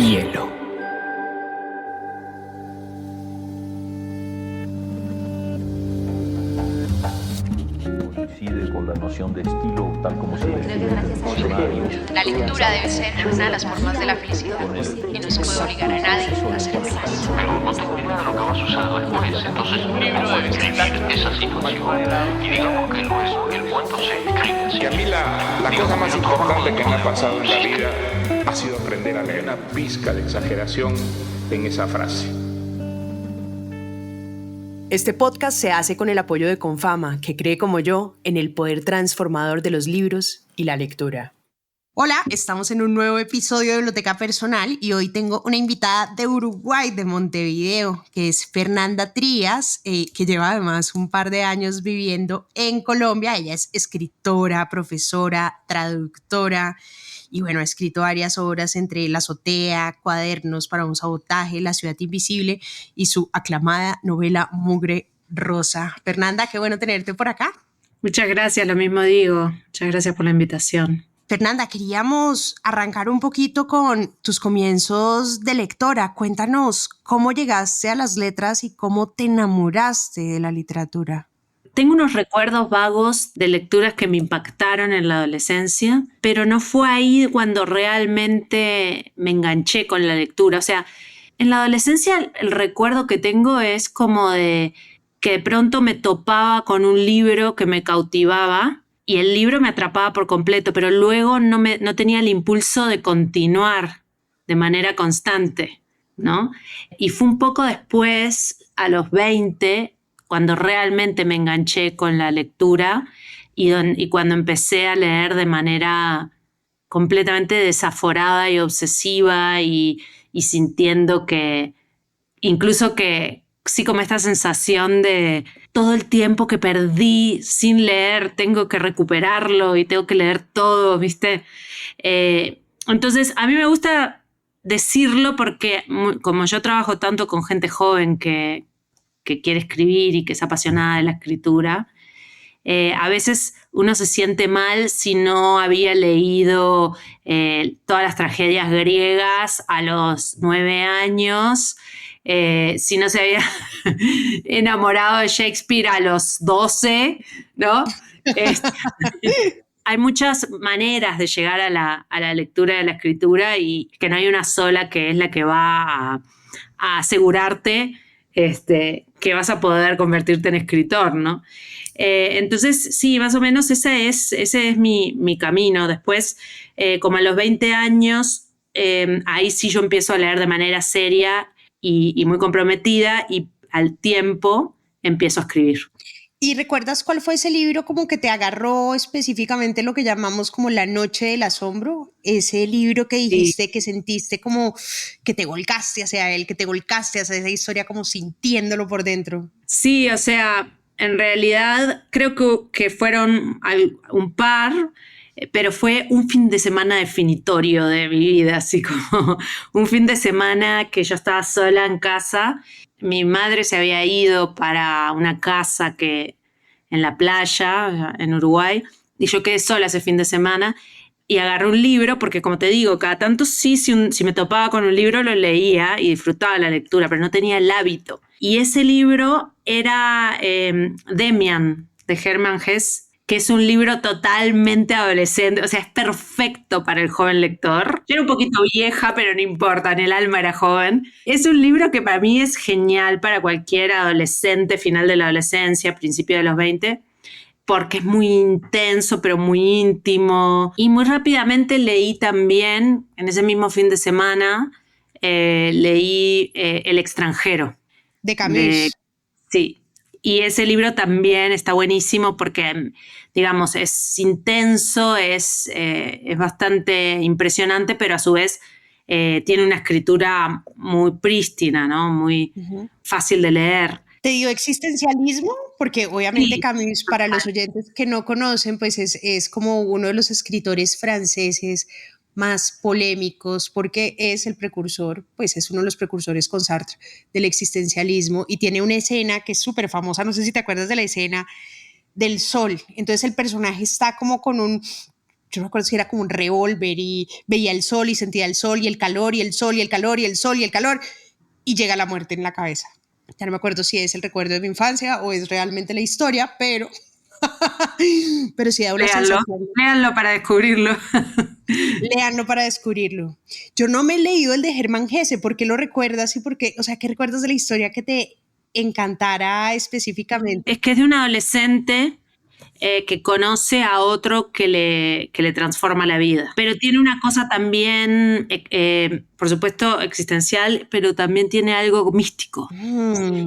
Hielo. Coincide con la noción de estilo tal como se define en el diccionario. La lectura debe ser una de las formas de la felicidad y no se puede obligar a nadie a ser feliz. Pero no tengo idea de lo que va a suceder después. Entonces un libro debe escribir esa situación. Y digamos que luego el cuento se escribe así. Y a mí la cosa más importante que me ha pasado en la vida ha sido aprender a leer una pizca de exageración en esa frase. Este podcast se hace con el apoyo de Confama, que cree como yo en el poder transformador de los libros y la lectura. Hola, estamos en un nuevo episodio de Biblioteca Personal y hoy tengo una invitada de Uruguay, de Montevideo, que es Fernanda Trías, que lleva además un par de años viviendo en Colombia. Ella es escritora, profesora, traductora y bueno, ha escrito varias obras entre La azotea, Cuadernos para un sabotaje, La ciudad invisible y su aclamada novela Mugre Rosa. Fernanda, qué bueno tenerte por acá. Muchas gracias, lo mismo digo. Muchas gracias por la invitación. Fernanda, queríamos arrancar un poquito con tus comienzos de lectora. Cuéntanos cómo llegaste a las letras y cómo te enamoraste de la literatura. Tengo unos recuerdos vagos de lecturas que me impactaron en la adolescencia, pero no fue ahí cuando realmente me enganché con la lectura. O sea, en la adolescencia el recuerdo que tengo es como de que de pronto me topaba con un libro que me cautivaba y el libro me atrapaba por completo, pero luego no tenía el impulso de continuar de manera constante, ¿no? Y fue un poco después, a los 20, cuando realmente me enganché con la lectura y cuando empecé a leer de manera completamente desaforada y obsesiva y sintiendo que incluso que sí, como esta sensación de todo el tiempo que perdí sin leer, tengo que recuperarlo y tengo que leer todo, ¿viste? Entonces, a mí me gusta decirlo porque como yo trabajo tanto con gente joven que quiere escribir y que es apasionada de la escritura, a veces uno se siente mal si no había leído todas las tragedias griegas a los 9 años, si no se había enamorado de Shakespeare a los 12, ¿no? Hay muchas maneras de llegar a la lectura de la escritura y que no hay una sola que es la que va a asegurarte que vas a poder convertirte en escritor, ¿no? Entonces, sí, más o menos ese es mi camino. Después, como a los 20 años, ahí sí yo empiezo a leer de manera seria y muy comprometida y al tiempo empiezo a escribir. ¿Y recuerdas cuál fue ese libro como que te agarró específicamente lo que llamamos como La noche del asombro? Ese libro que dijiste, sí, que sentiste como que te volcaste hacia él, que te volcaste hacia esa historia como sintiéndolo por dentro. Sí, o sea, en realidad creo que fueron un par, pero fue un fin de semana definitorio de mi vida, así como un fin de semana que yo estaba sola en casa. Mi madre se había ido para una casa en la playa, en Uruguay, y yo quedé sola ese fin de semana y agarré un libro, porque como te digo, cada tanto sí, si me topaba con un libro lo leía y disfrutaba la lectura, pero no tenía el hábito. Y ese libro era Demian, de Hermann Hesse, que es un libro totalmente adolescente, o sea, es perfecto para el joven lector. Yo era un poquito vieja, pero no importa, en el alma era joven. Es un libro que para mí es genial para cualquier adolescente, final de la adolescencia, principio de los 20, porque es muy intenso, pero muy íntimo. Y muy rápidamente leí también, en ese mismo fin de semana, leí El extranjero. De Camus. Sí. Y ese libro también está buenísimo porque, digamos, es intenso, es bastante impresionante, pero a su vez tiene una escritura muy prístina, ¿no? Muy fácil de leer. ¿Te dio existencialismo? Porque obviamente Sí. Camus, para los oyentes que no conocen, pues es como uno de los escritores franceses más polémicos, porque es el precursor, pues es uno de los precursores con Sartre del existencialismo, y tiene una escena que es súper famosa, no sé si te acuerdas de la escena del sol. Entonces el personaje está como con un yo no recuerdo si era como un revólver y veía el sol y sentía el sol y el calor y el sol y el calor y el sol y el calor y llega la muerte en la cabeza. Ya no me acuerdo si es el recuerdo de mi infancia o es realmente la historia, pero sí da una sensación. Léanlo para descubrirlo. Léanlo para descubrirlo. Yo no me he leído el de Hermann Hesse. ¿Por qué lo recuerdas y por qué? O sea, ¿qué recuerdas de la historia que te encantara específicamente? Es que es de un adolescente que conoce a otro que le transforma la vida. Pero tiene una cosa también, por supuesto, existencial, pero también tiene algo místico.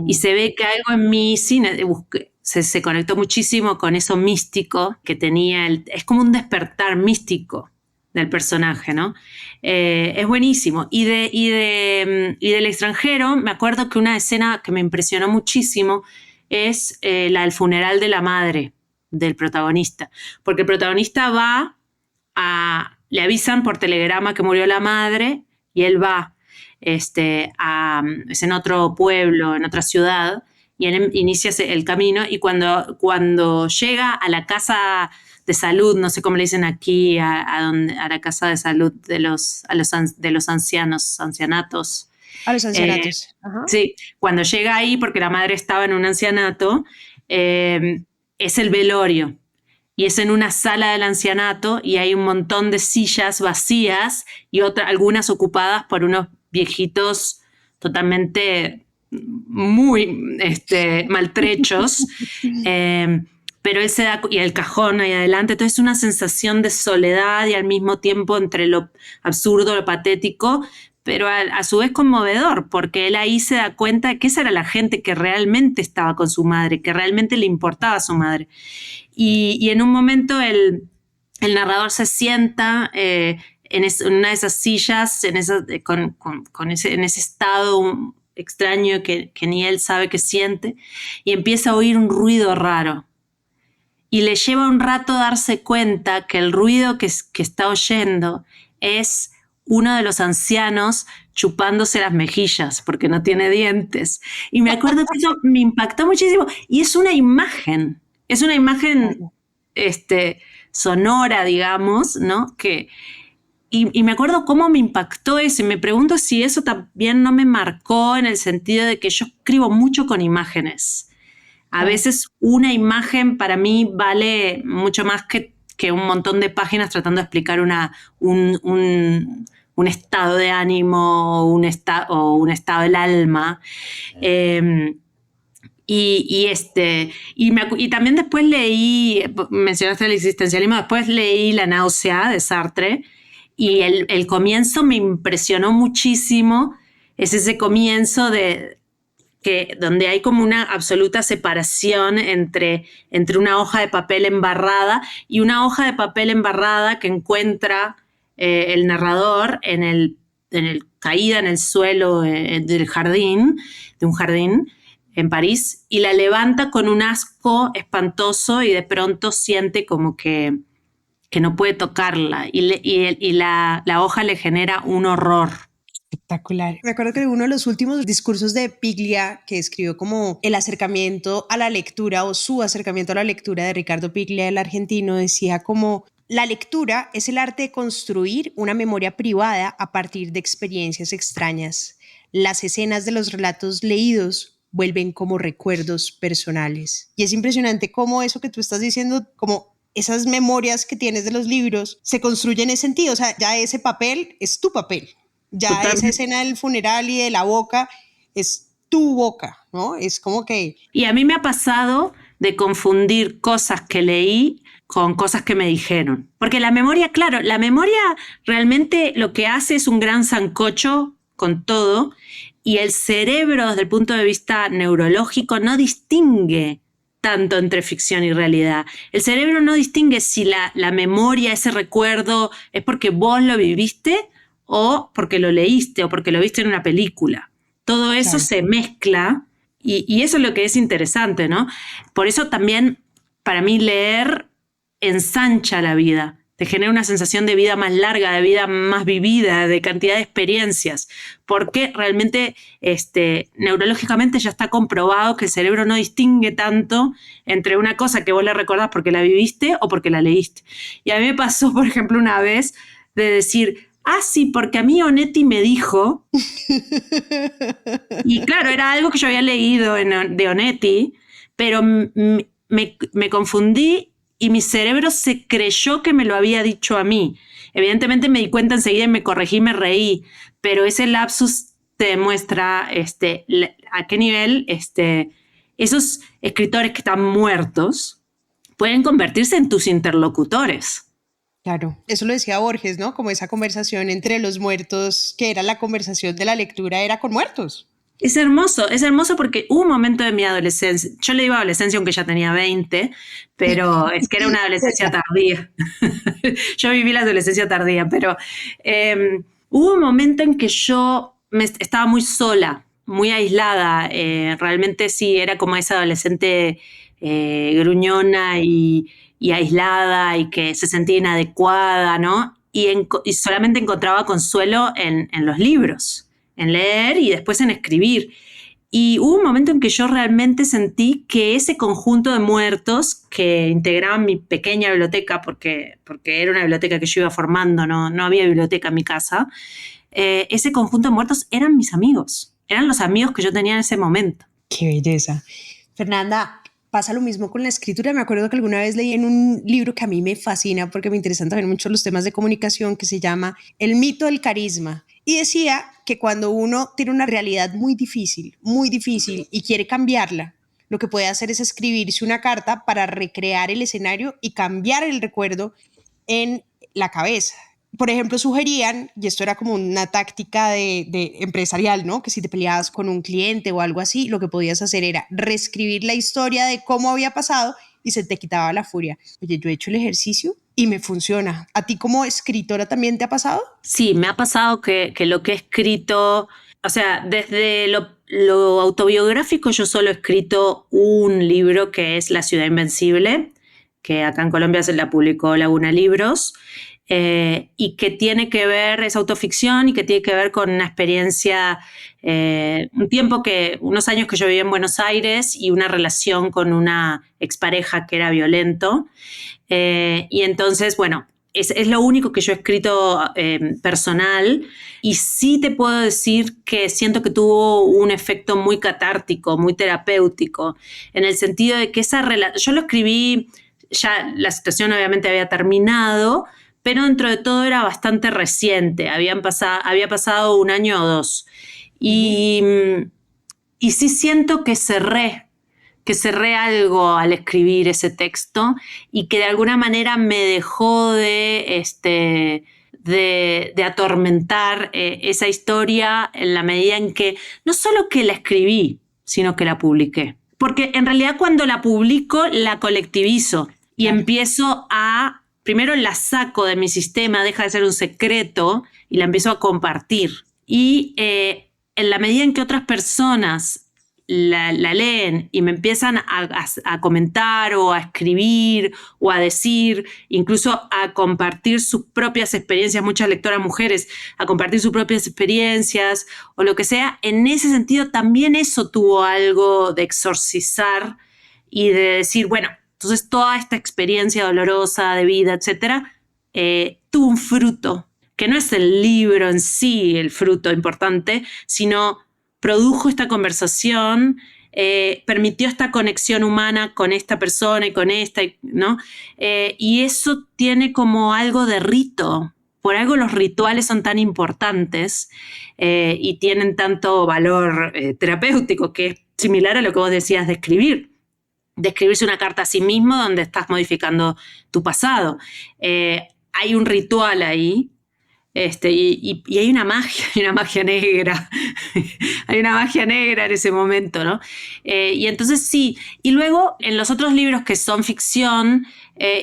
Y se ve que algo en mí se conectó muchísimo con eso místico que tenía. Es como un despertar místico del personaje, ¿no? Es buenísimo. Y del extranjero, me acuerdo que una escena que me impresionó muchísimo es la del funeral de la madre del protagonista, porque el protagonista le avisan por telegrama que murió la madre y él va, es en otro pueblo, en otra ciudad, y él inicia el camino y cuando llega a la casa de salud, no sé cómo le dicen aquí, a la casa de salud de los ancianos, ancianatos. A los ancianatos. Sí, cuando llega ahí, porque la madre estaba en un ancianato, es el velorio y es en una sala del ancianato y hay un montón de sillas vacías y algunas ocupadas por unos viejitos totalmente muy maltrechos, pero él se da, y el cajón ahí adelante, entonces es una sensación de soledad y al mismo tiempo entre lo absurdo, lo patético, pero a su vez conmovedor, porque él ahí se da cuenta de que esa era la gente que realmente estaba con su madre, que realmente le importaba a su madre. Y en un momento el narrador se sienta en una de esas sillas, en ese estado extraño que ni él sabe que siente, y empieza a oír un ruido raro. Y le lleva un rato darse cuenta que el ruido que está oyendo es uno de los ancianos chupándose las mejillas porque no tiene dientes. Y me acuerdo que eso me impactó muchísimo. Y es una imagen sonora, digamos, ¿no? Y me acuerdo cómo me impactó eso. Y me pregunto si eso también no me marcó en el sentido de que yo escribo mucho con imágenes. A veces una imagen para mí vale mucho más que un montón de páginas tratando de explicar un estado de ánimo o un estado del alma. Y también después leí, mencionaste el existencialismo, después leí La náusea de Sartre y el comienzo me impresionó muchísimo. Es ese comienzo donde hay como una absoluta separación entre una hoja de papel embarrada y una hoja de papel embarrada que encuentra el narrador caída en el suelo de un jardín en París, y la levanta con un asco espantoso y de pronto siente como que no puede tocarla y la hoja le genera un horror. Espectacular. Me acuerdo que uno de los últimos discursos de Piglia, que escribió como el acercamiento a la lectura o su acercamiento a la lectura de Ricardo Piglia, el argentino, decía como: la lectura es el arte de construir una memoria privada a partir de experiencias extrañas. Las escenas de los relatos leídos vuelven como recuerdos personales. Y es impresionante cómo eso que tú estás diciendo, como esas memorias que tienes de los libros se construyen en ese sentido. O sea, ya ese papel es tu papel. Ya totalmente. Esa escena del funeral y de la boca es tu boca, ¿no? Es como que... Y a mí me ha pasado de confundir cosas que leí con cosas que me dijeron. Porque la memoria, claro, la memoria realmente lo que hace es un gran sancocho con todo, y el cerebro desde el punto de vista neurológico no distingue tanto entre ficción y realidad. El cerebro no distingue si la memoria, ese recuerdo, es porque vos lo viviste o porque lo leíste o porque lo viste en una película. Todo eso claro. Se mezcla y eso es lo que es interesante, ¿no? Por eso también para mí leer ensancha la vida, te genera una sensación de vida más larga, de vida más vivida, de cantidad de experiencias, porque realmente neurológicamente ya está comprobado que el cerebro no distingue tanto entre una cosa que vos le recordás porque la viviste o porque la leíste. Y a mí me pasó, por ejemplo, una vez de decir, sí, porque a mí Onetti me dijo, y claro, era algo que yo había leído de Onetti, pero me confundí y mi cerebro se creyó que me lo había dicho a mí. Evidentemente me di cuenta enseguida y me corregí, me reí, pero ese lapsus te demuestra a qué nivel esos escritores que están muertos pueden convertirse en tus interlocutores. Claro, eso lo decía Borges, ¿no? Como esa conversación entre los muertos, que era la conversación de la lectura, era con muertos. Es hermoso porque hubo un momento de mi adolescencia, yo le digo adolescencia aunque ya tenía 20, pero es que era una adolescencia tardía. Yo viví la adolescencia tardía, pero hubo un momento en que yo estaba muy sola, muy aislada. Realmente sí, era como esa adolescente gruñona y aislada y que se sentía inadecuada, ¿no? Y solamente encontraba consuelo en los libros, en leer y después en escribir. Y hubo un momento en que yo realmente sentí que ese conjunto de muertos que integraban mi pequeña biblioteca, porque era una biblioteca que yo iba formando, no había biblioteca en mi casa, ese conjunto de muertos eran mis amigos, eran los amigos que yo tenía en ese momento. ¡Qué belleza! Fernanda, pasa lo mismo con la escritura. Me acuerdo que alguna vez leí en un libro que a mí me fascina porque me interesan también mucho los temas de comunicación, que se llama El mito del carisma. Y decía que cuando uno tiene una realidad muy difícil y quiere cambiarla, lo que puede hacer es escribirse una carta para recrear el escenario y cambiar el recuerdo en la cabeza. Por ejemplo, sugerían, y esto era como una táctica de empresarial, ¿no? Que si te peleabas con un cliente o algo así, lo que podías hacer era reescribir la historia de cómo había pasado y se te quitaba la furia. Oye, yo he hecho el ejercicio y me funciona. ¿A ti como escritora también te ha pasado? Sí, me ha pasado que lo que he escrito, o sea, desde lo autobiográfico yo solo he escrito un libro que es La ciudad invencible, que acá en Colombia se la publicó Laguna Libros, y que tiene que ver, es autoficción y que tiene que ver con una experiencia, unos años que yo viví en Buenos Aires y una relación con una expareja que era violento. Y entonces, bueno, es lo único que yo he escrito personal, y sí te puedo decir que siento que tuvo un efecto muy catártico, muy terapéutico, en el sentido de que yo lo escribí, ya la situación obviamente había terminado, pero dentro de todo era bastante reciente, había pasado un año o dos. Y sí siento que cerré algo al escribir ese texto y que de alguna manera me dejó de atormentar esa historia en la medida en que no solo que la escribí, sino que la publiqué. Porque en realidad cuando la publico, la colectivizo y empiezo primero la saco de mi sistema, deja de ser un secreto y la empiezo a compartir. Y en la medida en que otras personas la leen y me empiezan a comentar o a escribir o a decir, incluso a compartir sus propias experiencias, muchas lectoras mujeres, a compartir sus propias experiencias o lo que sea, en ese sentido también eso tuvo algo de exorcizar y de decir, bueno, entonces toda esta experiencia dolorosa de vida, etcétera, tuvo un fruto, que no es el libro en sí el fruto importante, sino produjo esta conversación, permitió esta conexión humana con esta persona y con esta, ¿no? Y eso tiene como algo de rito. Por algo los rituales son tan importantes y tienen tanto valor terapéutico, que es similar a lo que vos decías de escribir. De escribirse una carta a sí mismo donde estás modificando tu pasado. Hay un ritual ahí, y hay una magia negra. Hay una magia negra en ese momento, ¿no? Y entonces sí. Y luego en los otros libros que son ficción,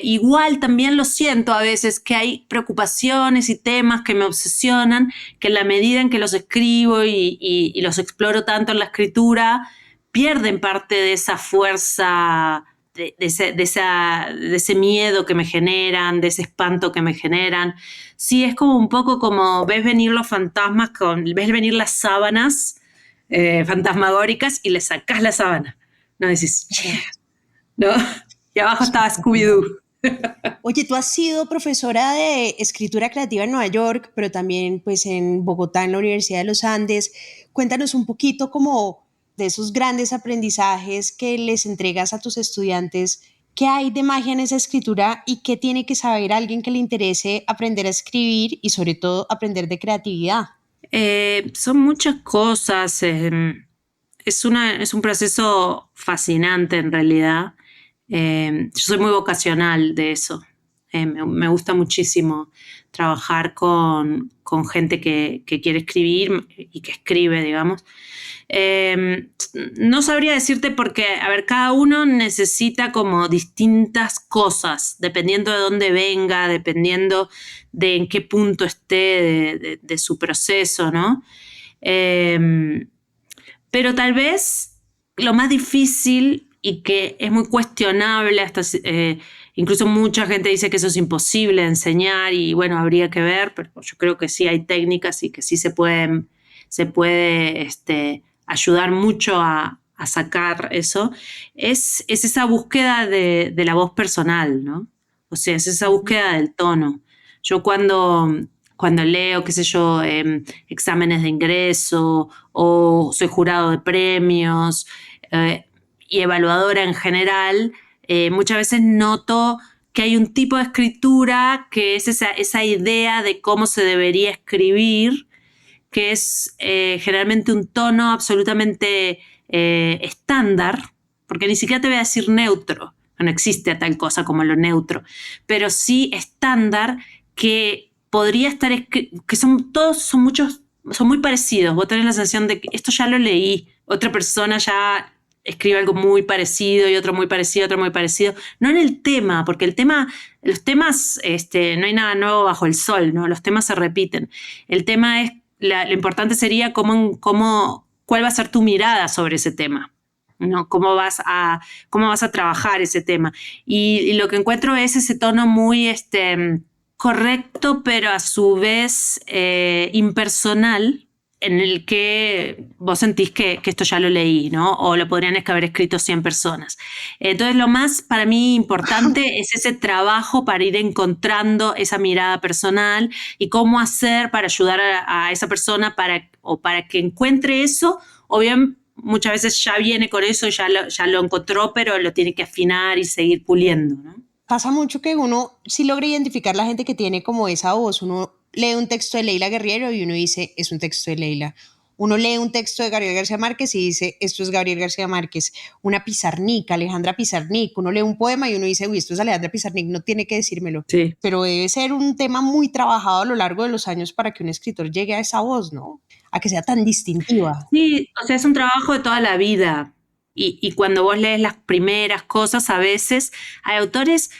igual también lo siento a veces, que hay preocupaciones y temas que me obsesionan, que en la medida en que los escribo y los exploro tanto en la escritura, pierden parte de esa fuerza de ese miedo que me generan, de ese espanto que me generan. Sí, es como un poco como ves venir los fantasmas, ves venir las sábanas fantasmagóricas y le sacás la sábana. No decís, yeah, ¿no? Y abajo estaba Scooby-Doo. Oye, tú has sido profesora de escritura creativa en Nueva York, pero también pues en Bogotá, en la Universidad de los Andes. Cuéntanos un poquito como de esos grandes aprendizajes que les entregas a tus estudiantes. ¿Qué hay de magia en esa escritura y qué tiene que saber alguien que le interese aprender a escribir y sobre todo aprender de creatividad? Son muchas cosas. Es un proceso fascinante en realidad. Yo soy muy vocacional de eso. Me gusta muchísimo trabajar con gente que quiere escribir y que escribe, digamos. No sabría decirte porque, a ver, cada uno necesita como distintas cosas, dependiendo de dónde venga, dependiendo de en qué punto esté de su proceso, ¿no? Pero tal vez lo más difícil y que es muy cuestionable, hasta incluso mucha gente dice que eso es imposible de enseñar y bueno, habría que ver, pero yo creo que sí hay técnicas y que sí se puede ayudar mucho a sacar eso, es esa búsqueda de la voz personal, ¿no? O sea, es esa búsqueda del tono. Yo cuando leo, qué sé yo, exámenes de ingreso o soy jurado de premios y evaluadora en general, muchas veces noto que hay un tipo de escritura que es esa idea de cómo se debería escribir, que es generalmente un tono absolutamente estándar, porque ni siquiera te voy a decir neutro, no existe tal cosa como lo neutro, pero sí estándar que podría estar, que son muy parecidos. Vos tenés la sensación de que esto ya lo leí, otra persona ya escribe algo muy parecido y otro muy parecido, otro muy parecido. No en el tema, porque los temas, no hay nada nuevo bajo el sol, ¿no? Los temas se repiten. El tema es, lo importante sería cuál va a ser tu mirada sobre ese tema, ¿no? Cómo vas a trabajar ese tema. Y lo que encuentro es ese tono muy correcto, pero a su vez impersonal, en el que vos sentís que esto ya lo leí, ¿no? O lo podrían haber escrito 100 personas. Entonces, lo más para mí importante es ese trabajo para ir encontrando esa mirada personal y cómo hacer para ayudar a esa persona para que encuentre eso, o bien muchas veces ya viene con eso, ya lo encontró, pero lo tiene que afinar y seguir puliendo, ¿no? Pasa mucho que uno sí logra identificar la gente que tiene como esa voz. Uno lee un texto de Leila Guerriero y uno dice, es un texto de Leila. Uno lee un texto de Gabriel García Márquez y dice, esto es Gabriel García Márquez. Una Pizarnik, Alejandra Pizarnik. Uno lee un poema y uno dice, uy, esto es Alejandra Pizarnik, no tiene que decírmelo. Sí. Pero debe ser un tema muy trabajado a lo largo de los años para que un escritor llegue a esa voz, ¿no? A que sea tan distintiva. Sí, o sea, es un trabajo de toda la vida. Y cuando vos lees las primeras cosas, a veces hay autores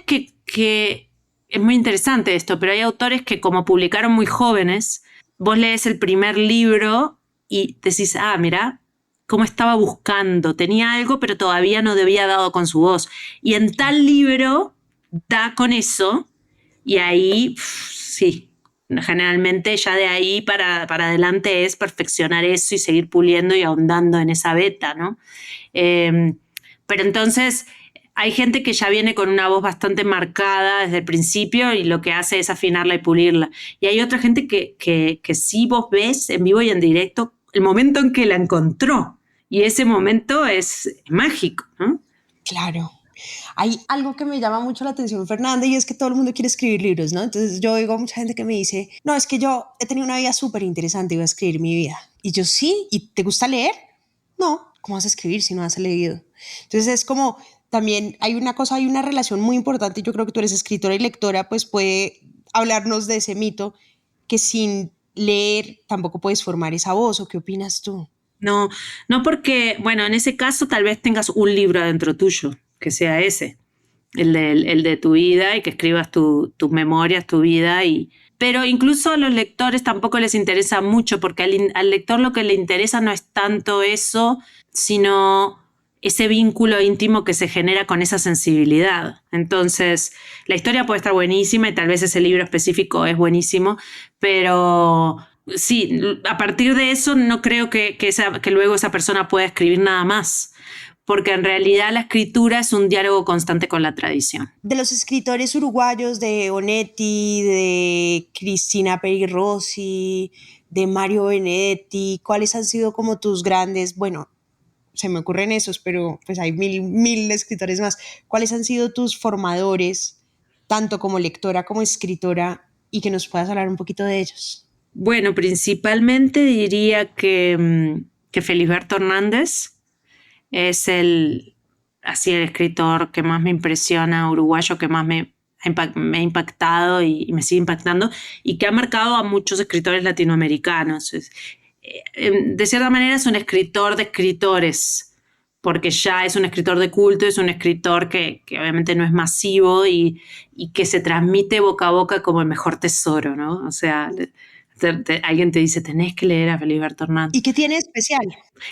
que es muy interesante esto, pero hay autores que como publicaron muy jóvenes, vos lees el primer libro y decís, mira, cómo estaba buscando, tenía algo pero todavía no había dado con su voz. Y en tal libro da con eso y ahí, sí, generalmente ya de ahí para adelante es perfeccionar eso y seguir puliendo y ahondando en esa beta, ¿no? Pero entonces hay gente que ya viene con una voz bastante marcada desde el principio y lo que hace es afinarla y pulirla. Y hay otra gente que sí vos ves en vivo y en directo el momento en que la encontró. Y ese momento es mágico, ¿no? Claro. Hay algo que me llama mucho la atención, Fernanda, y es que todo el mundo quiere escribir libros, ¿no? Entonces yo oigo a mucha gente que me dice, no, es que yo he tenido una vida súper interesante y voy a escribir mi vida. Y yo, sí, ¿y te gusta leer? No, ¿cómo vas a escribir si no has leído? Entonces es como, también hay una relación muy importante, y yo creo que tú eres escritora y lectora, pues puede hablarnos de ese mito que sin leer tampoco puedes formar esa voz, ¿o qué opinas tú? No porque, bueno, en ese caso tal vez tengas un libro adentro tuyo, que sea ese, el de tu vida y que escribas tus memorias, tu vida. Pero incluso a los lectores tampoco les interesa mucho porque al lector lo que le interesa no es tanto eso, sino ese vínculo íntimo que se genera con esa sensibilidad. Entonces, la historia puede estar buenísima y tal vez ese libro específico es buenísimo, pero sí, a partir de eso no creo que luego esa persona pueda escribir nada más, porque en realidad la escritura es un diálogo constante con la tradición. De los escritores uruguayos, de Onetti, de Cristina Peri Rossi, de Mario Benedetti, ¿cuáles han sido como tus grandes, bueno, se me ocurren esos, pero pues hay mil escritores más, ¿cuáles han sido tus formadores, tanto como lectora como escritora, y que nos puedas hablar un poquito de ellos? Bueno, principalmente diría que Felisberto Hernández es el escritor que más me impresiona, uruguayo, que más me ha impactado y me sigue impactando, y que ha marcado a muchos escritores latinoamericanos. De cierta manera es un escritor de escritores, porque ya es un escritor de culto, es un escritor que obviamente no es masivo y que se transmite boca a boca como el mejor tesoro, ¿no? O sea, alguien te dice, tenés que leer a Felisberto Hernández. ¿Y qué tiene especial?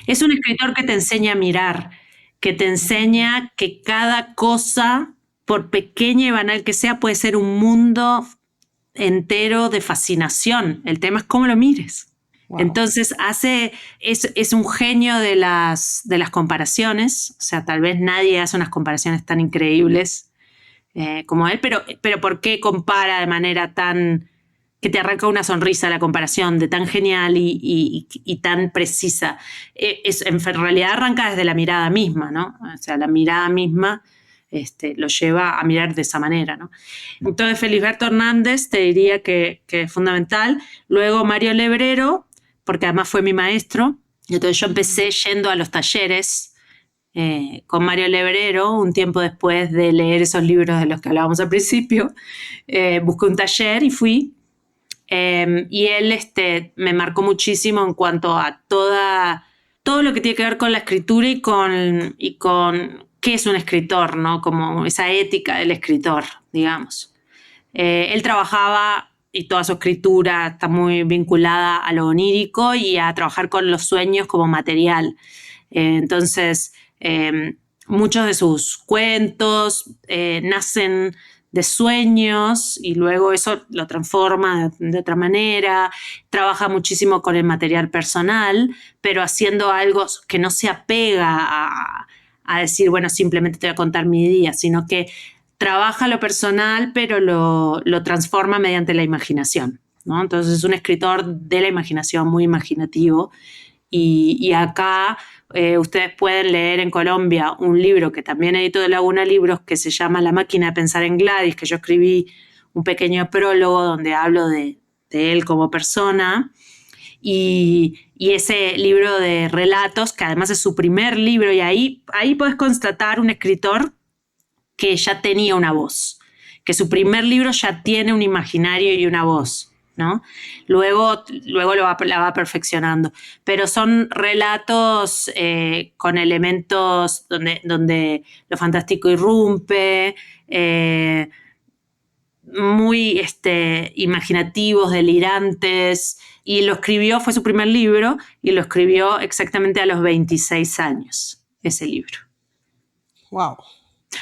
Es un escritor que te enseña a mirar, que te enseña que cada cosa, por pequeña y banal que sea, puede ser un mundo entero de fascinación. El tema es cómo lo mires. Wow. Entonces es un genio de las comparaciones. O sea, tal vez nadie hace unas comparaciones tan increíbles como él, pero ¿por qué compara de manera tan que te arranca una sonrisa la comparación, de tan genial y tan precisa? En realidad arranca desde la mirada misma, ¿no? O sea, la mirada misma lo lleva a mirar de esa manera, ¿no? Entonces, Felisberto Hernández te diría que es fundamental. Luego Mario Lebrero, porque además fue mi maestro. Entonces yo empecé yendo a los talleres con Mario Lebrero un tiempo después de leer esos libros de los que hablábamos al principio. Busqué un taller y fui. Y él me marcó muchísimo en cuanto a todo lo que tiene que ver con la escritura y con qué es un escritor, ¿no? Como esa ética del escritor, digamos. Él trabajaba, y toda su escritura está muy vinculada a lo onírico y a trabajar con los sueños como material. Entonces, muchos de sus cuentos nacen de sueños y luego eso lo transforma de otra manera. Trabaja muchísimo con el material personal, pero haciendo algo que no se apega a decir, bueno, simplemente te voy a contar mi día, sino que trabaja lo personal, pero lo transforma mediante la imaginación, ¿no? Entonces es un escritor de la imaginación, muy imaginativo. Y acá ustedes pueden leer en Colombia un libro que también editó de Laguna Libros, que se llama La máquina de pensar en Gladys, que yo escribí un pequeño prólogo donde hablo de él como persona. Y ese libro de relatos, que además es su primer libro, y ahí puedes constatar un escritor que ya tenía una voz, que su primer libro ya tiene un imaginario y una voz, ¿no? Luego la va perfeccionando, pero son relatos con elementos donde lo fantástico irrumpe, muy imaginativos, delirantes, y fue su primer libro, y lo escribió exactamente a los 26 años, ese libro. Wow.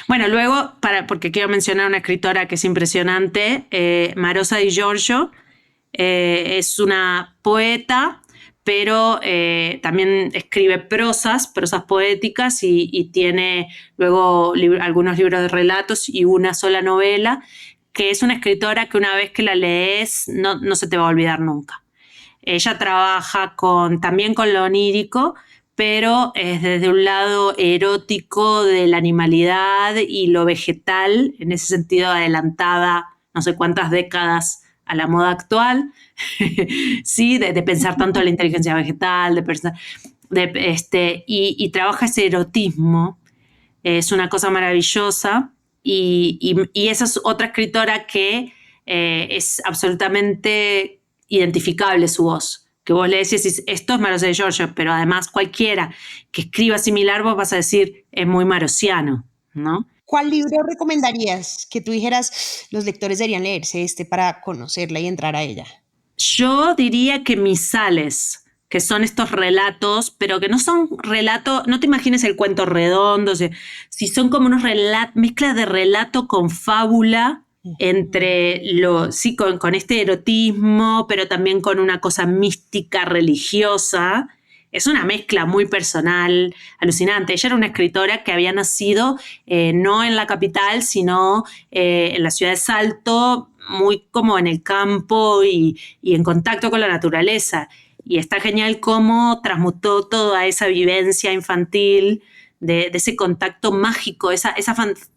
Bueno, luego, porque quiero mencionar una escritora que es impresionante, Marosa Di Giorgio, es una poeta, pero también escribe prosas poéticas y tiene luego algunos libros de relatos y una sola novela, que es una escritora que una vez que la lees no se te va a olvidar nunca. Ella trabaja también con lo onírico, pero es desde un lado erótico de la animalidad y lo vegetal, en ese sentido adelantada no sé cuántas décadas a la moda actual, ¿sí? de pensar tanto en la inteligencia vegetal, y trabaja ese erotismo. Es una cosa maravillosa, y esa es otra escritora que es absolutamente identificable su voz. Que vos le decís, esto es Marosa Di Giorgio, pero además cualquiera que escriba similar, vos vas a decir, es muy marosiano, ¿no? ¿Cuál libro recomendarías que tú dijeras, los lectores deberían leerse para conocerla y entrar a ella? Yo diría que Misales, que son estos relatos, pero que no son relatos, no te imagines el cuento redondo, si son como unos mezclas de relato con fábula, con este erotismo, pero también con una cosa mística, religiosa. Es una mezcla muy personal, alucinante. Ella era una escritora que había nacido no en la capital, sino en la ciudad de Salto, muy como en el campo y en contacto con la naturaleza. Y está genial cómo transmutó toda esa vivencia infantil de ese contacto mágico, esa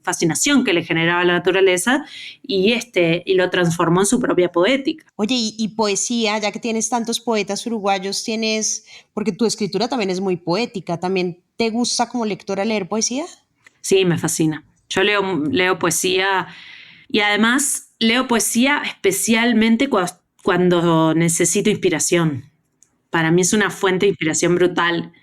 fascinación que le generaba la naturaleza y lo transformó en su propia poética. Oye, y poesía, ya que tienes tantos poetas uruguayos, porque tu escritura también es muy poética, ¿también te gusta como lectora leer poesía? Sí, me fascina. Yo leo poesía y además leo poesía especialmente cuando necesito inspiración. Para mí es una fuente de inspiración brutal.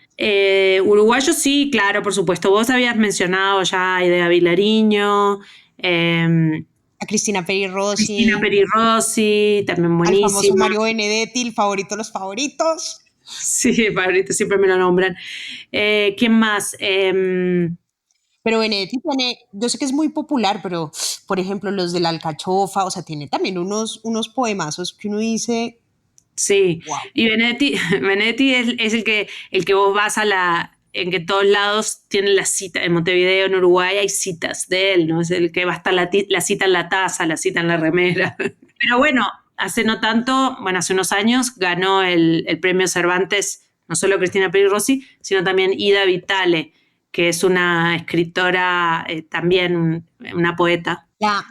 Uruguayo sí, claro, por supuesto. Vos habías mencionado ya a Idea Vilariño. A Cristina Peri Rossi. Cristina Peri Rossi, también buenísima. Al famoso Mario Benedetti, el favorito de los favoritos. Sí, el favorito, siempre me lo nombran. ¿Quién más? Pero Benedetti tiene, yo sé que es muy popular, pero por ejemplo los de la Alcachofa, o sea, tiene también unos poemazos que uno dice... Sí, wow. Y Benedetti es el que vos vas en que todos lados tienen la cita. En Montevideo, en Uruguay, hay citas de él, ¿no? Es el que va a estar la cita en la taza, la cita en la remera. Pero bueno, hace unos años ganó el premio Cervantes, no solo Cristina Peri Rossi, sino también Ida Vitale, que es una escritora, también una poeta. La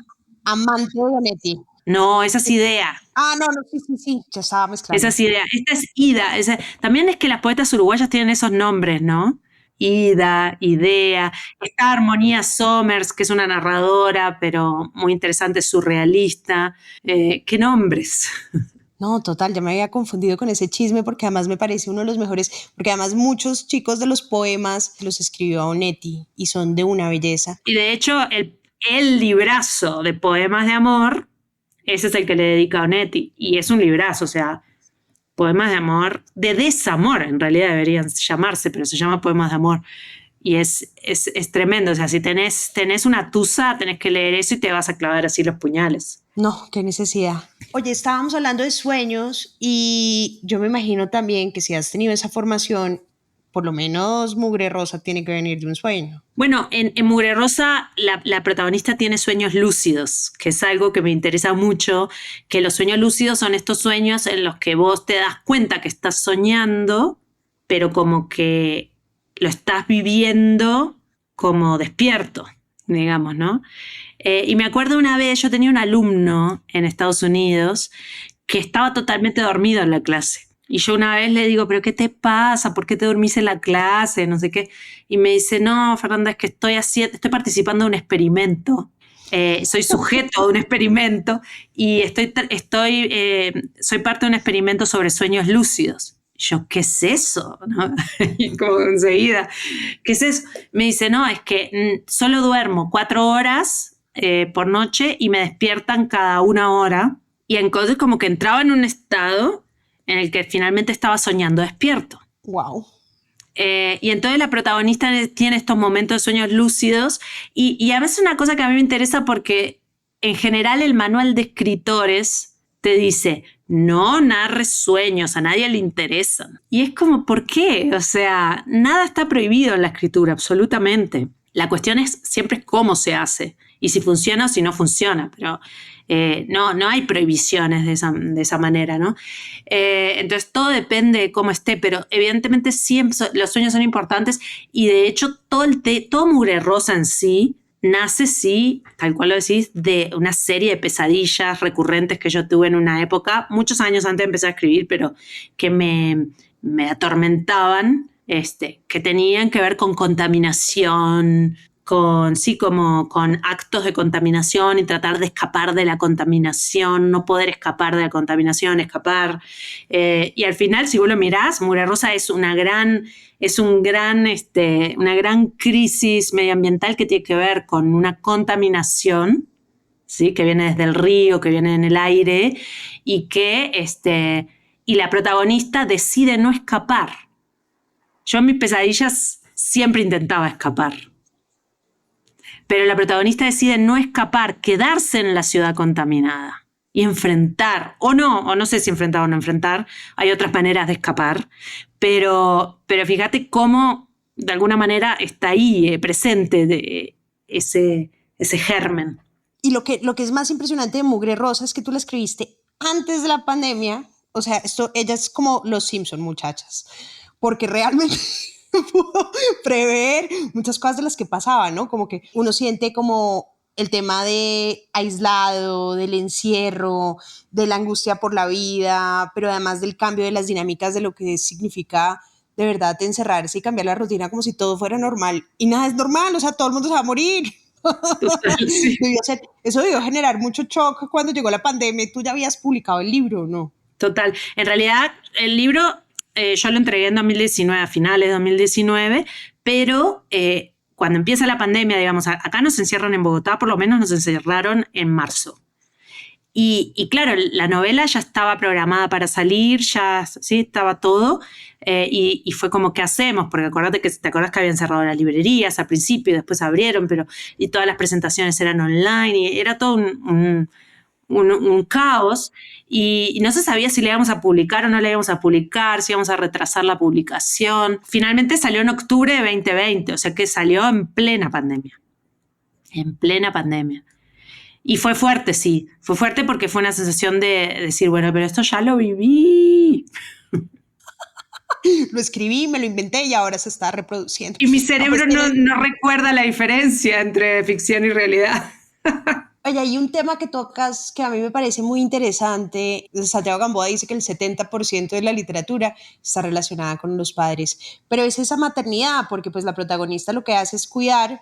amante de Benedetti. No, esa es Idea. No, sí, ya estaba mezclando. Esa es Idea. Esta es Ida. También es que las poetas uruguayas tienen esos nombres, ¿no? Ida, Idea. Está Armonía Somers, que es una narradora, pero muy interesante, surrealista. ¿Qué nombres? No, total, ya me había confundido con ese chisme porque además me parece uno de los mejores, porque además muchos chicos de los poemas los escribió Onetti y son de una belleza. Y de hecho, el librazo de poemas de amor, ese es el que le dedica Onetti, y es un librazo, o sea, poemas de amor, de desamor, en realidad deberían llamarse, pero se llama poemas de amor, y es tremendo, o sea, si tenés una tusa, tenés que leer eso y te vas a clavar así los puñales. No, qué necesidad. Oye, estábamos hablando de sueños y yo me imagino también que si has tenido esa formación, por lo menos Mugre Rosa tiene que venir de un sueño. Bueno, en Mugre Rosa la protagonista tiene sueños lúcidos, que es algo que me interesa mucho, que los sueños lúcidos son estos sueños en los que vos te das cuenta que estás soñando, pero como que lo estás viviendo como despierto, digamos, ¿no? Y me acuerdo una vez, yo tenía un alumno en Estados Unidos que estaba totalmente dormido en la clase. Y yo una vez le digo, ¿pero qué te pasa? ¿Por qué te dormís en la clase? No sé qué. Y me dice, no, Fernanda, es que estoy participando de un experimento. Soy sujeto de un experimento y soy parte de un experimento sobre sueños lúcidos. Yo, ¿qué es eso? ¿No? Y como enseguida, ¿qué es eso? Me dice, no, es que solo duermo 4 horas por noche y me despiertan cada 1 hora. Y entonces como que entraba en un estado en el que finalmente estaba soñando despierto. Wow. Y entonces la protagonista tiene estos momentos de sueños lúcidos y a veces una cosa que a mí me interesa porque en general el manual de escritores te dice, no narres sueños, a nadie le interesan. Y es como, ¿por qué? O sea, nada está prohibido en la escritura, absolutamente. La cuestión siempre es cómo se hace y si funciona o si no funciona, pero no hay prohibiciones de esa manera, ¿no? Entonces todo depende de cómo esté, pero evidentemente siempre los sueños son importantes y de hecho todo Mugre Rosa en sí nace, sí, tal cual lo decís, de una serie de pesadillas recurrentes que yo tuve en una época, muchos años antes de empezar a escribir, pero que me atormentaban, que tenían que ver con contaminación, con actos de contaminación y tratar de escapar de la contaminación, no poder escapar de la contaminación, y al final, si vos lo mirás, Mugre Rosa es una gran crisis medioambiental que tiene que ver con una contaminación, ¿sí? Que viene desde el río, que viene en el aire y que y la protagonista decide no escapar. Yo en mis pesadillas siempre intentaba escapar. Pero la protagonista decide no escapar, quedarse en la ciudad contaminada y enfrentar, o no sé si enfrentar o no enfrentar, hay otras maneras de escapar, pero fíjate cómo de alguna manera está ahí presente de ese germen. Y lo que es más impresionante de Mugre Rosa es que tú la escribiste antes de la pandemia. O sea, ella es como los Simpson, muchachas, porque realmente pudo prever muchas cosas de las que pasaban, ¿no? Como que uno siente como el tema de aislado, del encierro, de la angustia por la vida, pero además del cambio de las dinámicas de lo que significa de verdad encerrarse y cambiar la rutina como si todo fuera normal. Y nada es normal, o sea, todo el mundo se va a morir. Total, sí. Eso debió generar mucho shock cuando llegó la pandemia y tú ya habías publicado el libro, ¿no? Total. En realidad, el libro yo lo entregué en 2019, a finales de 2019, pero cuando empieza la pandemia, digamos, acá nos encierran en Bogotá, por lo menos nos encerraron en marzo. Y claro, la novela ya estaba programada para salir, ya sí, estaba todo, y fue como, ¿qué hacemos? Porque te acordás que habían cerrado las librerías al principio y después abrieron, y todas las presentaciones eran online, y era todo un caos, y no se sabía si le íbamos a publicar o no le íbamos a publicar, si íbamos a retrasar la publicación. Finalmente salió en octubre de 2020, o sea que salió en plena pandemia. En plena pandemia. Y fue fuerte, sí. Fue fuerte porque fue una sensación de decir, bueno, pero esto ya lo viví. Lo escribí, me lo inventé y ahora se está reproduciendo. Y mi cerebro no recuerda la diferencia entre ficción y realidad. Oye, hay un tema que tocas que a mí me parece muy interesante. Santiago Gamboa dice que el 70% de la literatura está relacionada con los padres, pero es esa maternidad, porque pues la protagonista lo que hace es cuidar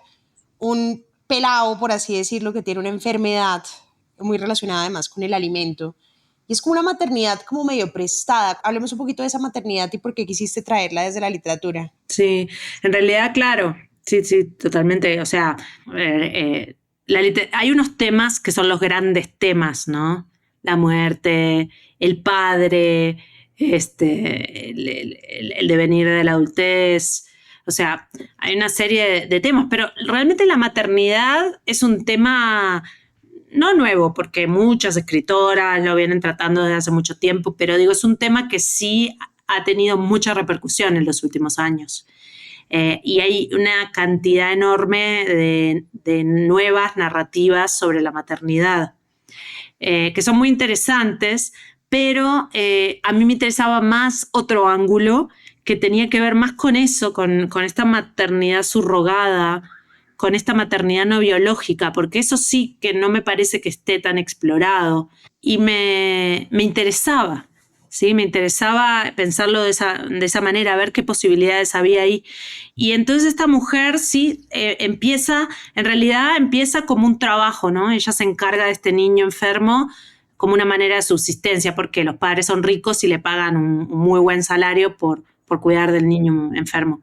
un pelado, por así decirlo, que tiene una enfermedad muy relacionada además con el alimento. Y es como una maternidad como medio prestada. Hablemos un poquito de esa maternidad y por qué quisiste traerla desde la literatura. Sí, en realidad, claro, sí, totalmente. O sea, hay unos temas que son los grandes temas, ¿no? La muerte, el padre, el devenir de la adultez. O sea, hay una serie de temas, pero realmente la maternidad es un tema no nuevo, porque muchas escritoras lo vienen tratando desde hace mucho tiempo, pero digo, es un tema que sí ha tenido mucha repercusión en los últimos años. Y hay una cantidad enorme de nuevas narrativas sobre la maternidad, que son muy interesantes, pero a mí me interesaba más otro ángulo que tenía que ver más con eso, con esta maternidad subrogada, con esta maternidad no biológica, porque eso sí que no me parece que esté tan explorado. Y me interesaba, ¿sí? Me interesaba pensarlo de esa manera, ver qué posibilidades había ahí. Y entonces esta mujer sí empieza como un trabajo, ¿no? Ella se encarga de este niño enfermo como una manera de subsistencia, porque los padres son ricos y le pagan un muy buen salario por cuidar del niño enfermo.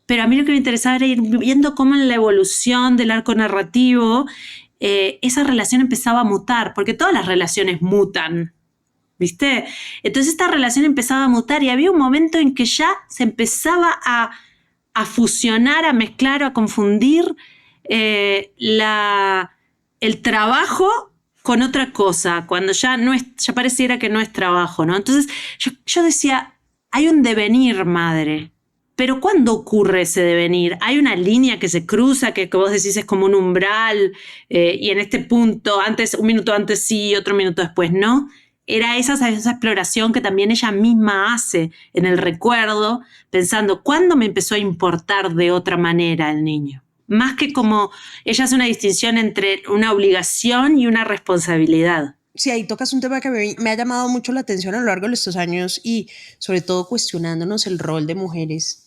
Pero a mí lo que me interesaba era ir viendo cómo en la evolución del arco narrativo esa relación empezaba a mutar, porque todas las relaciones mutan, ¿viste? Entonces esta relación empezaba a mutar y había un momento en que ya se empezaba a fusionar, a mezclar, a confundir el trabajo con otra cosa, cuando ya pareciera que no es trabajo, ¿no? Entonces yo decía, hay un devenir, madre. Pero ¿cuándo ocurre ese devenir? Hay una línea que se cruza, que vos decís es como un umbral, y en este punto, un minuto antes sí, otro minuto después no. Era esa exploración que también ella misma hace en el recuerdo, pensando, ¿cuándo me empezó a importar de otra manera el niño? Más que como ella hace una distinción entre una obligación y una responsabilidad. Sí, ahí tocas un tema que me ha llamado mucho la atención a lo largo de estos años y sobre todo cuestionándonos el rol de mujeres,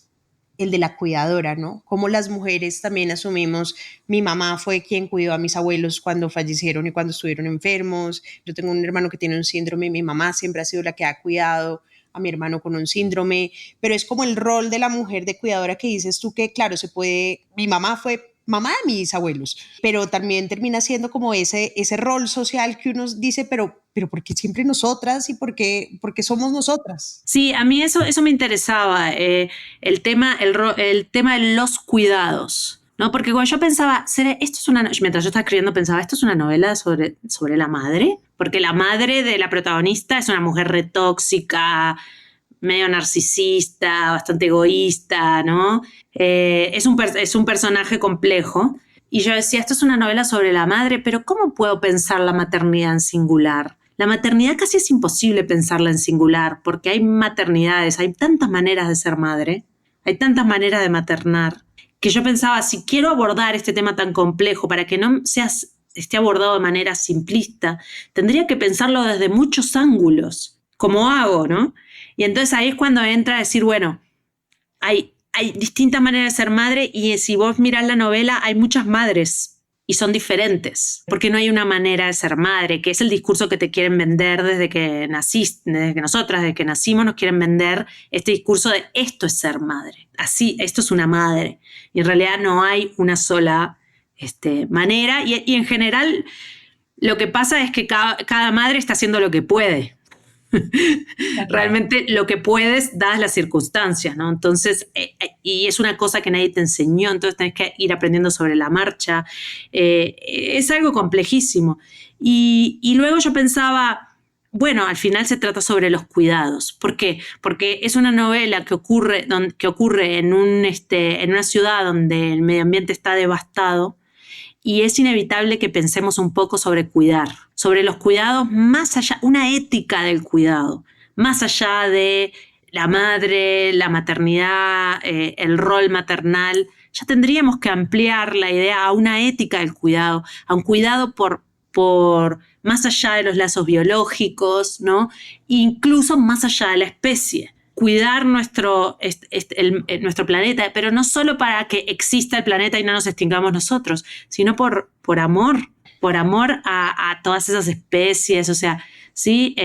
el de la cuidadora, ¿no? Cómo las mujeres también asumimos, mi mamá fue quien cuidó a mis abuelos cuando fallecieron y cuando estuvieron enfermos, yo tengo un hermano que tiene un síndrome, mi mamá siempre ha sido la que ha cuidado a mi hermano con un síndrome, pero es como el rol de la mujer de cuidadora que dices tú que, claro, mi mamá fue mamá de mis abuelos, pero también termina siendo como ese rol social que uno dice, pero ¿por qué siempre nosotras y por qué somos nosotras? Sí, a mí eso me interesaba, el tema de los cuidados. ¿No? Porque cuando yo pensaba, mientras yo estaba escribiendo pensaba, ¿esto es una novela sobre la madre? Porque la madre de la protagonista es una mujer retóxica, medio narcisista, bastante egoísta, ¿no? Es un personaje complejo. Y yo decía, esto es una novela sobre la madre, pero ¿cómo puedo pensar la maternidad en singular? La maternidad casi es imposible pensarla en singular, porque hay maternidades, hay tantas maneras de ser madre, hay tantas maneras de maternar, que yo pensaba, si quiero abordar este tema tan complejo para que no esté abordado de manera simplista, tendría que pensarlo desde muchos ángulos, como hago, ¿no? Y entonces ahí es cuando entra a decir, bueno, hay distintas maneras de ser madre y si vos mirás la novela hay muchas madres y son diferentes, porque no hay una manera de ser madre, que es el discurso que te quieren vender desde que nacimos nos quieren vender este discurso de esto es ser madre, así, esto es una madre, y en realidad no hay una sola manera, y en general lo que pasa es que cada madre está haciendo lo que puede. Realmente lo que puedes dadas las circunstancias, ¿no? Entonces, y es una cosa que nadie te enseñó, entonces tenés que ir aprendiendo sobre la marcha. Es algo complejísimo. Y luego yo pensaba, bueno, al final se trata sobre los cuidados. ¿Por qué? Porque es una novela que ocurre en una ciudad donde el medio ambiente está devastado. Y es inevitable que pensemos un poco sobre los cuidados más allá, una ética del cuidado, más allá de la madre, la maternidad, el rol maternal. Ya tendríamos que ampliar la idea a una ética del cuidado, a un cuidado por más allá de los lazos biológicos, ¿no? Incluso más allá de la especie. Cuidar nuestro planeta, pero no solo para que exista el planeta y no nos extingamos nosotros, sino por amor a todas esas especies, o sea, ¿sí?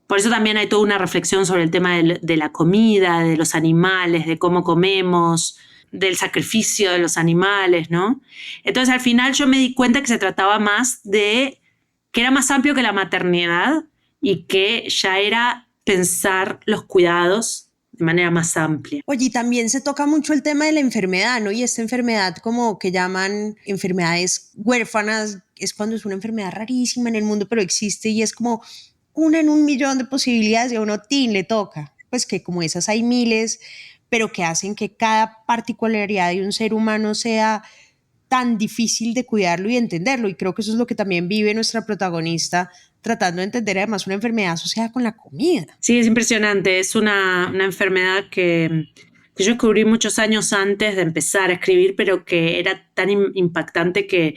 Por eso también hay toda una reflexión sobre el tema de la comida, de los animales, de cómo comemos, del sacrificio de los animales, ¿no? Entonces al final yo me di cuenta que se trataba que era más amplio que la maternidad y que ya era pensar los cuidados de manera más amplia. Oye, y también se toca mucho el tema de la enfermedad, ¿no? Y esta enfermedad como que llaman enfermedades huérfanas, es cuando es una enfermedad rarísima en el mundo, pero existe y es como una en 1.000.000 de posibilidades y a uno le toca. Pues que como esas hay miles, pero que hacen que cada particularidad de un ser humano sea tan difícil de cuidarlo y entenderlo. Y creo que eso es lo que también vive nuestra protagonista, tratando de entender además una enfermedad asociada con la comida. Sí, es impresionante. Es una enfermedad que yo descubrí muchos años antes de empezar a escribir, pero que era tan impactante que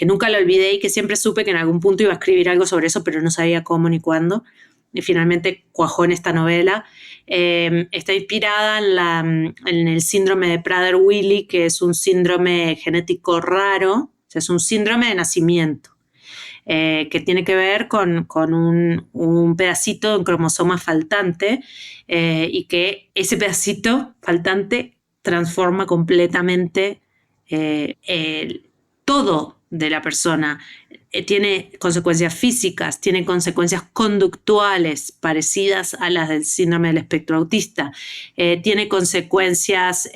nunca lo olvidé y que siempre supe que en algún punto iba a escribir algo sobre eso, pero no sabía cómo ni cuándo. Y finalmente cuajó en esta novela. Está inspirada en el síndrome de Prader-Willi, que es un síndrome genético raro, o sea, es un síndrome de nacimiento. Que tiene que ver con un pedacito de un cromosoma faltante y que ese pedacito faltante transforma completamente todo de la persona. Tiene consecuencias físicas, tiene consecuencias conductuales parecidas a las del síndrome del espectro autista, tiene consecuencias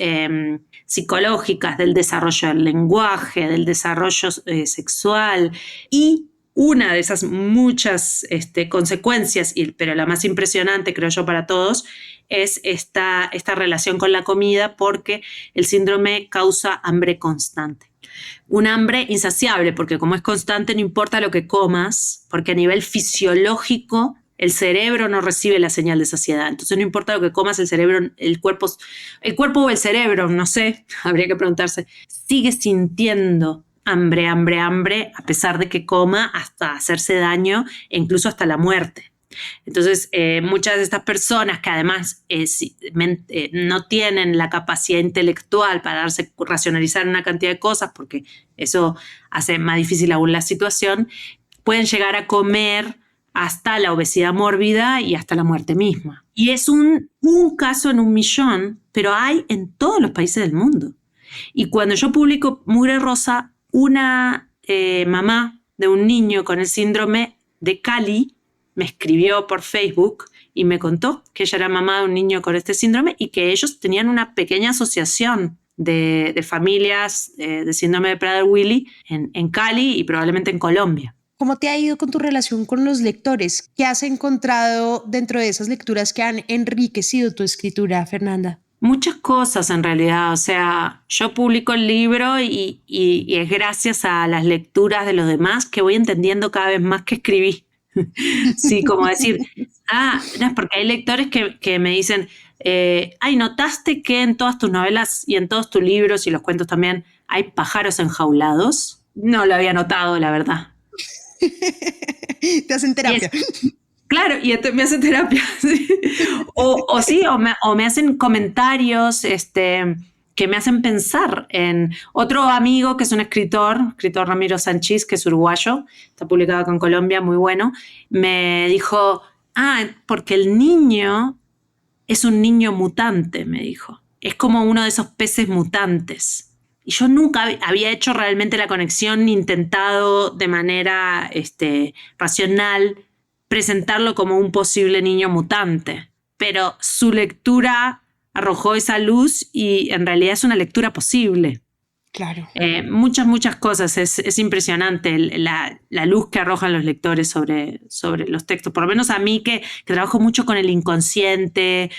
psicológicas del desarrollo del lenguaje, del desarrollo sexual y una de esas muchas consecuencias, pero la más impresionante creo yo para todos, es esta relación con la comida porque el síndrome causa hambre constante. Un hambre insaciable, porque como es constante no importa lo que comas, porque a nivel fisiológico el cerebro no recibe la señal de saciedad. Entonces no importa lo que comas, el cuerpo o el cerebro, no sé, habría que preguntarse, sigue sintiendo hambre, a pesar de que coma hasta hacerse daño e incluso hasta la muerte. Entonces, muchas de estas personas que además no tienen la capacidad intelectual para racionalizar una cantidad de cosas, porque eso hace más difícil aún la situación, pueden llegar a comer hasta la obesidad mórbida y hasta la muerte misma. Y es un caso en 1.000.000, pero hay en todos los países del mundo. Y cuando yo publico Mugre Rosa, una mamá de un niño con el síndrome de Cali me escribió por Facebook y me contó que ella era mamá de un niño con este síndrome y que ellos tenían una pequeña asociación de familias de síndrome de Prader-Willi en Cali y probablemente en Colombia. ¿Cómo te ha ido con tu relación con los lectores? ¿Qué has encontrado dentro de esas lecturas que han enriquecido tu escritura, Fernanda? Muchas cosas en realidad, o sea, yo publico el libro y es gracias a las lecturas de los demás que voy entendiendo cada vez más que escribí. Sí, como decir, no es porque hay lectores que me dicen, ¿notaste que en todas tus novelas y en todos tus libros y los cuentos también hay pájaros enjaulados? No lo había notado, la verdad. Te hacen terapia. Claro, y esto me hace terapia. ¿Sí? O me hacen comentarios que me hacen pensar en otro amigo que es un escritor Ramiro Sanchís, que es uruguayo, está publicado acá en Colombia, muy bueno, me dijo, porque el niño es un niño mutante, me dijo. Es como uno de esos peces mutantes. Y yo nunca había hecho realmente la conexión ni intentado de manera racional presentarlo como un posible niño mutante. Pero su lectura arrojó esa luz y en realidad es una lectura posible. Claro. Muchas cosas. Es impresionante la luz que arrojan los lectores sobre los textos. Por lo menos a mí que trabajo mucho con el inconsciente,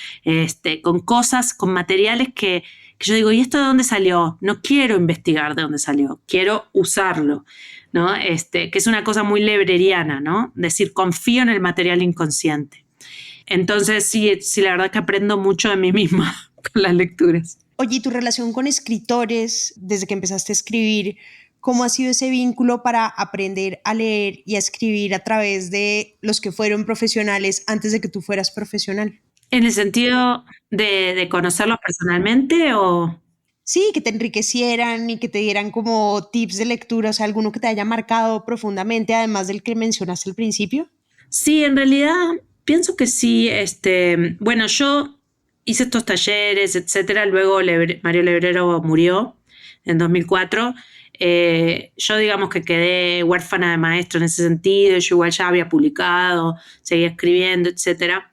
con cosas, con materiales que yo digo, ¿y esto de dónde salió? No quiero investigar de dónde salió, quiero usarlo, ¿no? Que es una cosa muy lebreriana, ¿no? Decir, confío en el material inconsciente. Entonces, sí, la verdad es que aprendo mucho de mí misma con las lecturas. Oye, ¿y tu relación con escritores, desde que empezaste a escribir, cómo ha sido ese vínculo para aprender a leer y a escribir a través de los que fueron profesionales antes de que tú fueras profesional? ¿En el sentido de conocerlos personalmente o...? Sí, que te enriquecieran y que te dieran como tips de lectura, o sea, alguno que te haya marcado profundamente, además del que mencionaste al principio. Sí, en realidad pienso que sí. Bueno, yo hice estos talleres, etcétera. Luego Mario Lebrero murió en 2004. Yo digamos que quedé huérfana de maestro en ese sentido. Yo igual ya había publicado, seguía escribiendo, etcétera.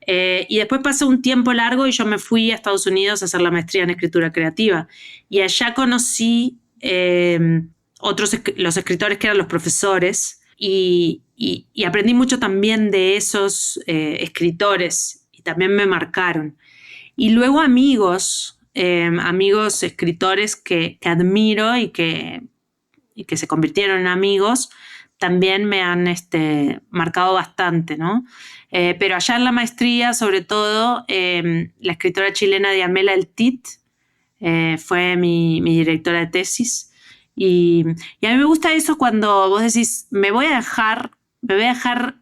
Y después pasó un tiempo largo y yo me fui a Estados Unidos a hacer la maestría en escritura creativa. Y allá conocí los escritores que eran los profesores y aprendí mucho también de esos escritores y también me marcaron. Y luego amigos escritores que admiro y que se convirtieron en amigos también me han marcado bastante, ¿no? Pero allá en la maestría, sobre todo, la escritora chilena Diamela El Tit fue mi directora de tesis. Y a mí me gusta eso cuando vos decís, me voy a dejar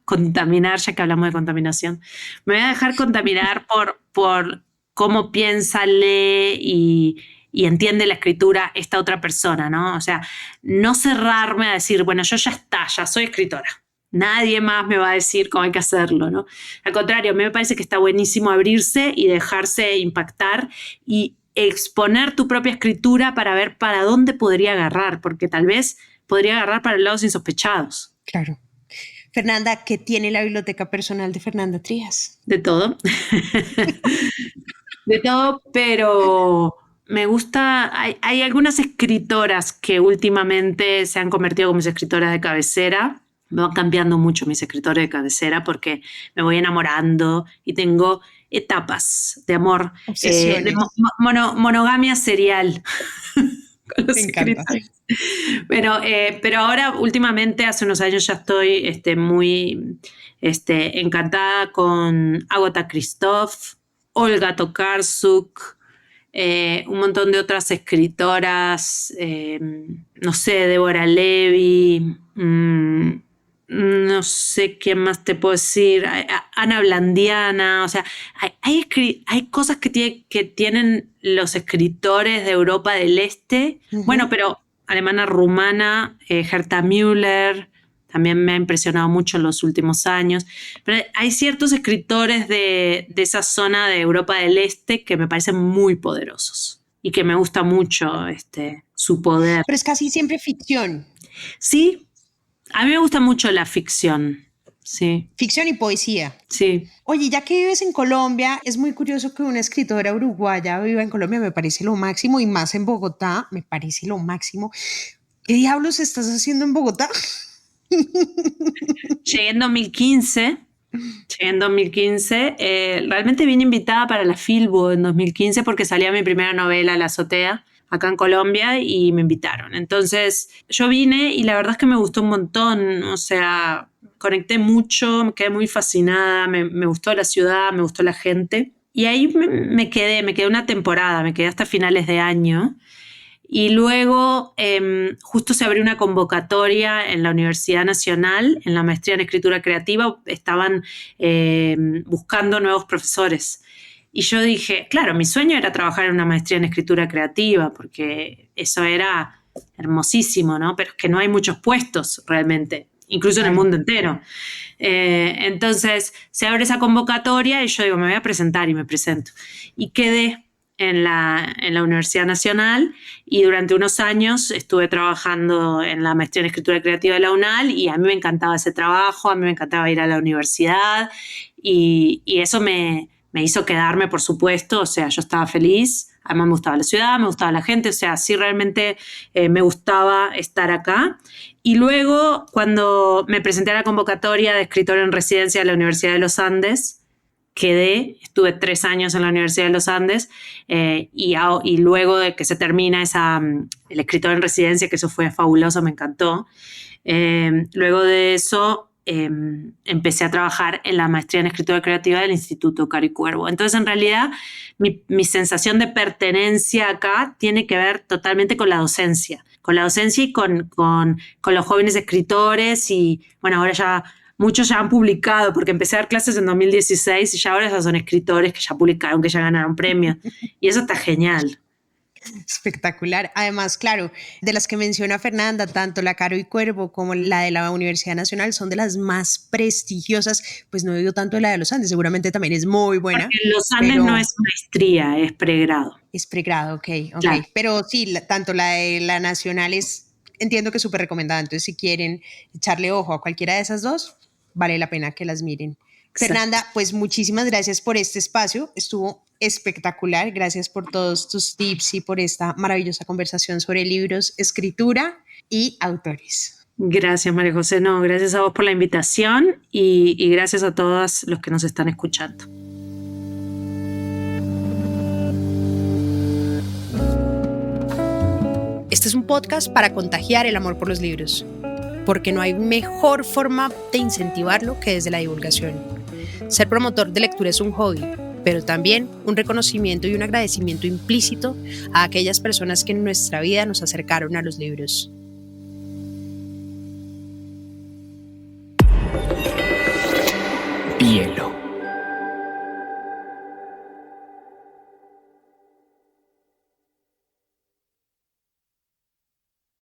contaminar, ya que hablamos de contaminación, me voy a dejar contaminar por cómo piensa, lee y entiende la escritura esta otra persona, ¿no? O sea, no cerrarme a decir, bueno, yo ya soy escritora. Nadie más me va a decir cómo hay que hacerlo, ¿no? Al contrario, a mí me parece que está buenísimo abrirse y dejarse impactar y exponer tu propia escritura para ver para dónde podría agarrar, porque tal vez podría agarrar para lados insospechados. Claro. Fernanda, ¿qué tiene la biblioteca personal de Fernanda Trías? De todo. De todo, pero me gusta, hay algunas escritoras que últimamente se han convertido como mis escritoras de cabecera. Me van cambiando mucho mis escritores de cabecera porque me voy enamorando y tengo etapas de amor, de monogamia serial con los escritores. Pero ahora últimamente, hace unos años ya estoy muy encantada con Agatha Christoph, Olga Tokarczuk, un montón de otras escritoras, no sé, Deborah Levy, no sé qué más te puedo decir, Ana Blandiana, o sea, hay cosas que tienen los escritores de Europa del Este, bueno, pero alemana, rumana, Herta Müller, también me ha impresionado mucho en los últimos años, pero hay ciertos escritores de esa zona de Europa del Este que me parecen muy poderosos. y que me gusta mucho su poder. Pero es casi siempre ficción. Sí, a mí me gusta mucho la ficción. Sí. Ficción y poesía. Sí. Oye, ya que vives en Colombia, es muy curioso que una escritora uruguaya viva en Colombia, me parece lo máximo, y más en Bogotá, me parece lo máximo. ¿Qué diablos estás haciendo en Bogotá? Llegué en 2015. Realmente vine invitada para la Filbo en 2015 porque salía mi primera novela, La azotea, acá en Colombia, y me invitaron. Entonces yo vine y la verdad es que me gustó un montón, o sea, conecté mucho, me quedé muy fascinada, me gustó la ciudad, me gustó la gente. Y ahí me quedé una temporada, me quedé hasta finales de año. Y luego justo se abrió una convocatoria en la Universidad Nacional, en la maestría en escritura creativa, estaban buscando nuevos profesores. Y yo dije, claro, mi sueño era trabajar en una maestría en escritura creativa, porque eso era hermosísimo, ¿no? Pero es que no hay muchos puestos realmente, incluso en el mundo entero. Entonces se abre esa convocatoria y yo digo, me voy a presentar, y me presento. Y quedé en la Universidad Nacional, y durante unos años estuve trabajando en la maestría en escritura creativa de la UNAL, y a mí me encantaba ese trabajo, a mí me encantaba ir a la universidad, y eso me hizo quedarme, por supuesto. O sea, yo estaba feliz, además me gustaba la ciudad, me gustaba la gente, o sea, sí, realmente me gustaba estar acá. Y luego, cuando me presenté a la convocatoria de escritor en residencia de la Universidad de los Andes, quedé, estuve 3 años en la Universidad de los Andes, y luego de que se termina el escritor en residencia, que eso fue fabuloso, me encantó, luego de eso empecé a trabajar en la maestría en escritura creativa del Instituto Caro y Cuervo. Entonces, en realidad, mi sensación de pertenencia acá tiene que ver totalmente con la docencia y con los jóvenes escritores. Y bueno, ahora ya muchos ya han publicado, porque empecé a dar clases en 2016 y ya ahora ya son escritores que ya publicaron, que ya ganaron premios. Y eso está genial. Espectacular. Además, claro, de las que menciona Fernanda, tanto la Caro y Cuervo como la de la Universidad Nacional son de las más prestigiosas. Pues no digo tanto de la de los Andes, seguramente también es muy buena. Porque en los Andes no es maestría, es pregrado. Es pregrado, ok. Claro. Pero sí, tanto la de la Nacional entiendo que es súper recomendada. Entonces, si quieren echarle ojo a cualquiera de esas dos, vale la pena que las miren. Exacto. Fernanda, pues muchísimas gracias por este espacio, estuvo espectacular, gracias por todos tus tips y por esta maravillosa conversación sobre libros, escritura y autores. Gracias, María José, gracias a vos por la invitación, y gracias a todos los que nos están escuchando. Este es un podcast para contagiar el amor por los libros, porque no hay mejor forma de incentivarlo que desde la divulgación. Ser promotor de lectura es un hobby, pero también un reconocimiento y un agradecimiento implícito a aquellas personas que en nuestra vida nos acercaron a los libros. Hielo.